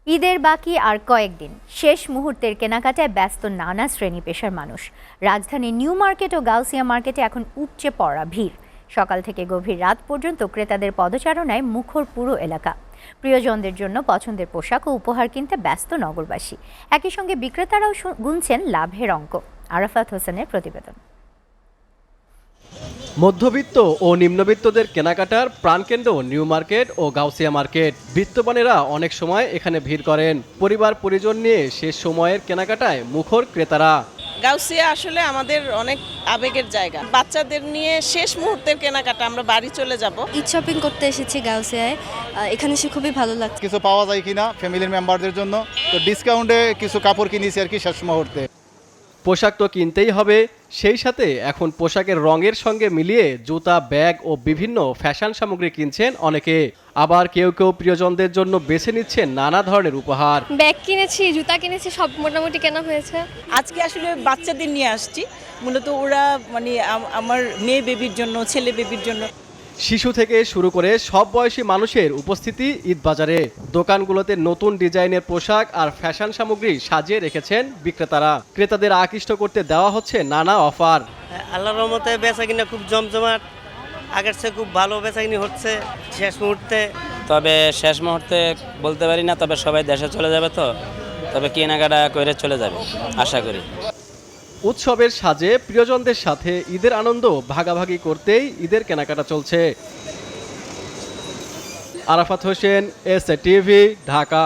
ঈদের বাকি আর কয়েকদিন, শেষ মুহূর্তের কেনাকাটায় ব্যস্ত নানা শ্রেণী পেশার মানুষ। রাজধানীর নিউ মার্কেট ও গাউসিয়া মার্কেটে এখন উপচে পড়া ভিড়। সকাল থেকে গভীর রাত পর্যন্ত ক্রেতাদের পদচারণায় মুখর পুরো এলাকা। প্রিয়জনদের জন্য পছন্দের পোশাক ও উপহার কিনতে ব্যস্ত নগরবাসী। একই সঙ্গে বিক্রেতারাও গুনছেন লাভের অঙ্ক। আরাফাত হোসেনের প্রতিবেদন। মধ্যবিত্ত ও নিম্নবিত্তদের কেনাকাটার প্রাণকেন্দ্র নিউ মার্কেট ও গাউসিয়া মার্কেট। বিত্তবানেরা অনেক সময় এখানে ভিড় করেন। পরিবার পরিজন নিয়ে শেষ সময়ের কেনাকাটায় মুখর ক্রেতারা। গাউসিয়া আসলে আমাদের অনেক আবেগের জায়গা। বাচ্চাদের নিয়ে শেষ মুহূর্তের কেনাকাটা, আমরা বাড়ি চলে যাব। ঈদ শপিং করতে এসেছি গাউসিয়ায়, এখানে এসে খুবই ভালো লাগছে। কিছু পাওয়া যায় কিনা ফ্যামিলির মেম্বারদের জন্য, তো ডিসকাউন্টে কিছু কাপড় কিনেছি আর কি শেষ মুহূর্তে। পোশাক তো কিনতেই হবে, সেই সাথে এখন পোশাকের রঙের সঙ্গে মিলিয়ে জুতা, ব্যাগ ও বিভিন্ন ফ্যাশন সামগ্রী কিনছেন অনেকে। আবার কেউ কেউ প্রিয়জনদের জন্য বেছে নিচ্ছেন নানা ধরনের উপহার। ব্যাগ কিনেছি, জুতা কিনেছি, সব মোটামুটি কেনা হয়েছে। আজকে আসলে বাচ্চাদের নিয়ে আসছি, মূলত ওরা আমার মেয়ে বেবির জন্য, ছেলে বেবির জন্য। শিশু থেকে শুরু করে সব বয়সী মানুষের উপস্থিতি ঈদ বাজারে। দোকানগুলোতে নতুন ডিজাইনের পোশাক আর ফ্যাশন সামগ্রী সাজিয়ে রেখেছেন বিক্রেতারা। ক্রেতাদের আকৃষ্ট করতে দেওয়া হচ্ছে নানা অফার। আল্লাহর রহমতে বেচাকিনা খুব জমজমাট, আগের চেয়ে খুব ভালো বেচাকিনি হচ্ছে শেষ মুহূর্তে। তবে শেষ মুহূর্তে বলতে পারি না, তবে সবাই দেশে চলে যাবে, তো তবে কেনাকাটা করে চলে যাবে আশা করি। উৎসবের সাজে প্রিয়জনদের সাথে ঈদের আনন্দ ভাগাভাগি করতেই ঈদের কেনাকাটা চলছে। Arafat Hossain, SA TV, Dhaka.